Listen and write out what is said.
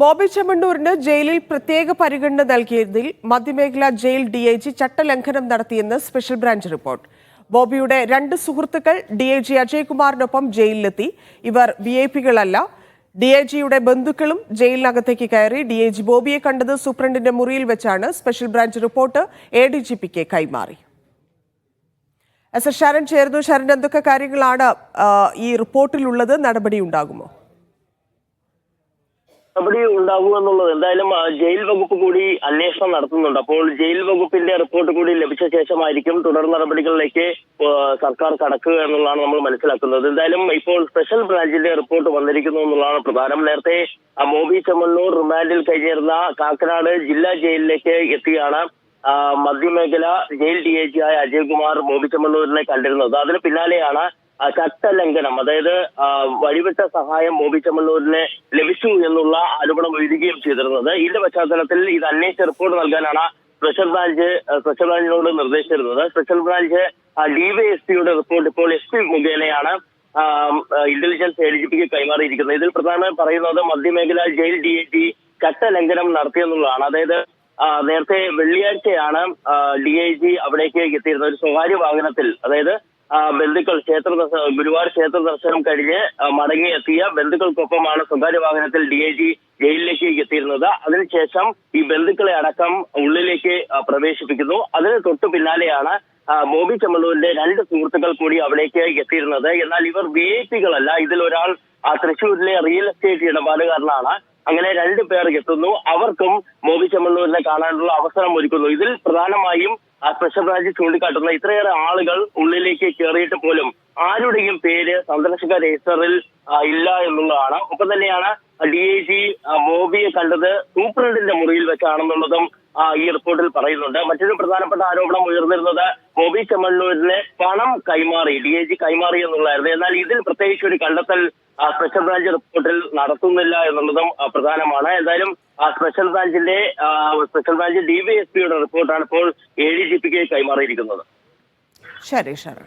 ബോബി ചെമ്മണ്ണൂരിന് ജയിലിൽ പ്രത്യേക പരിഗണന നൽകിയതിൽ മധ്യമേഖലാ ജയിൽ ഡിഐജി ചട്ടലംഘനം നടത്തിയെന്ന് സ്പെഷ്യൽ ബ്രാഞ്ച് റിപ്പോർട്ട്. ബോബിയുടെ 2 സുഹൃത്തുക്കൾ ഡിഐജി അജയ്കുമാറിനൊപ്പം ജയിലിലെത്തി. ഇവർ വിഐപികളല്ല. ഡിഐജിയുടെ ബന്ധുക്കളും ജയിലിനകത്തേക്ക് കയറി. ഡിഐജി ബോബിയെ കണ്ടത് സൂപ്രണ്ടിന്റെ മുറിയിൽ വെച്ചാണ്. സ്പെഷ്യൽ ബ്രാഞ്ച് റിപ്പോർട്ട് എഡിജിപിക്ക് കൈമാറി. എസ് ശരൺ ചേർന്നു. ശരൺ, എന്തൊക്കെ കാര്യങ്ങളാണ് ഈ റിപ്പോർട്ടിലുള്ളത്? നടപടി ഉണ്ടാകുമോ? നടപടി ഉണ്ടാകുമെന്നുള്ളത് എന്തായാലും ജയിൽ വകുപ്പ് കൂടി അന്വേഷണം നടത്തുന്നുണ്ട്. അപ്പോൾ ജയിൽ വകുപ്പിന്റെ റിപ്പോർട്ട് കൂടി ലഭിച്ച ശേഷമായിരിക്കും തുടർ നടപടികളിലേക്ക് സർക്കാർ കടക്കുക എന്നുള്ളതാണ് നമ്മൾ മനസ്സിലാക്കുന്നത്. എന്തായാലും ഇപ്പോൾ സ്പെഷ്യൽ ബ്രാഞ്ചിന്റെ റിപ്പോർട്ട് വന്നിരിക്കുന്നു എന്നുള്ളതാണ് പ്രധാനം. നേരത്തെ ബോബി ചെമ്മണ്ണൂർ റിമാൻഡിൽ കഴിഞ്ഞിരുന്ന കാക്കനാട് ജില്ലാ ജയിലിലേക്ക് എത്തിയാണ് മധ്യമേഖല ജയിൽ ഡിഐജി ആയ അജയ്കുമാർ ബോബി ചെമ്മണ്ണൂരിനെ കണ്ടിരുന്നത്. അതിന് പിന്നാലെയാണ് ചട്ടലംഘനം, അതായത് വഴിവിട്ട സഹായം ബോബി ചെമ്മണ്ണൂരിന് ലഭിച്ചു എന്നുള്ള ആരോപണം ഉയരുകയും ചെയ്തിരുന്നത്. ഇതിന്റെ പശ്ചാത്തലത്തിൽ ഇത് അന്വേഷിച്ച റിപ്പോർട്ട് നൽകാനാണ് സ്പെഷ്യൽ ബ്രാഞ്ചിനോട് നിർദ്ദേശിച്ചിരുന്നത്. സ്പെഷ്യൽ ബ്രാഞ്ച് ഡിവൈഎസ്പിയുടെ റിപ്പോർട്ട് ഇപ്പോൾ എസ്പി മുഖേനയാണ് ഇന്റലിജൻസ് എഡിജിപിക്ക് കൈമാറിയിരിക്കുന്നത്. ഇതിൽ പ്രധാനമായും പറയുന്നത് മധ്യമേഖല ജയിൽ ഡിഐജി ചട്ടലംഘനം നടത്തിയെന്നുള്ളതാണ്. അതായത് നേരത്തെ വെള്ളിയാഴ്ചയാണ് ഡിഐജി അവിടേക്ക് എത്തിയിരുന്നത്. ഒരു സ്വകാര്യ വാഹനത്തിൽ, അതായത് ബന്ധുക്കൾ ഗുരുവായൂർ ക്ഷേത്ര ദർശനം കഴിഞ്ഞ് മടങ്ങിയെത്തിയ ബന്ധുക്കൾക്കൊപ്പമാണ് സ്വകാര്യ വാഹനത്തിൽ ഡിഐജി ജയിലിലേക്ക് എത്തിയിരുന്നത്. അതിനുശേഷം ഈ ബന്ധുക്കളെ അടക്കം ഉള്ളിലേക്ക് പ്രവേശിപ്പിക്കുന്നു. അതിന് തൊട്ടു പിന്നാലെയാണ് ബോബി ചെമ്മണ്ണൂരിന്റെ 2 സുഹൃത്തുക്കൾ കൂടി അവിടേക്ക് എത്തിയിരുന്നത്. എന്നാൽ ഇവർ വിഐപികളല്ല. ഇതിൽ ഒരാൾ തൃശ്ശൂരിലെ റിയൽ എസ്റ്റേറ്റ് ഇടപാടുകാരനാണ്. അങ്ങനെ 2 പേർ എത്തുന്നു. അവർക്കും ബോബി ചെമ്മണ്ണൂരിനെ കാണാനുള്ള അവസരം ഒരുക്കുന്നു. ഇതിൽ പ്രധാനമായും സ്പെഷ്യൽ ബ്രാഞ്ച് ചൂണ്ടിക്കാട്ടുന്ന ഇത്രയേറെ ആളുകൾ ഉള്ളിലേക്ക് കയറിയിട്ട് പോലും ആരുടെയും പേര് സന്ദർശക രജിസ്റ്ററിൽ ഇല്ല എന്നുള്ളതാണ്. ഒപ്പം തന്നെയാണ് ഡിഐജി ബോബിയെ കണ്ടത് സൂപ്രണ്ടിന്റെ മുറിയിൽ വെച്ചാണെന്നുള്ളതും ഈ റിപ്പോർട്ടിൽ പറയുന്നുണ്ട്. മറ്റൊരു പ്രധാനപ്പെട്ട ആരോപണം ഉയർന്നിരുന്നത് ബോബി ചെമ്മണ്ണൂരിന് പണം കൈമാറി, ഡിഐജി കൈമാറി എന്നുള്ളതായിരുന്നു. എന്നാൽ ഇതിൽ പ്രത്യേകിച്ച് ഒരു കണ്ടെത്തൽ സ്പെഷ്യൽ ബ്രാഞ്ച് റിപ്പോർട്ടിൽ നടത്തുന്നില്ല എന്നുള്ളതും പ്രധാനമാണ്. എന്തായാലും സ്പെഷ്യൽ ബ്രാഞ്ച് ഡിവൈഎസ്പിയുടെ റിപ്പോർട്ടാണ് ഇപ്പോൾ എഡിജിപിക്ക് കൈമാറിയിരിക്കുന്നത്. ശരി ശരൺ.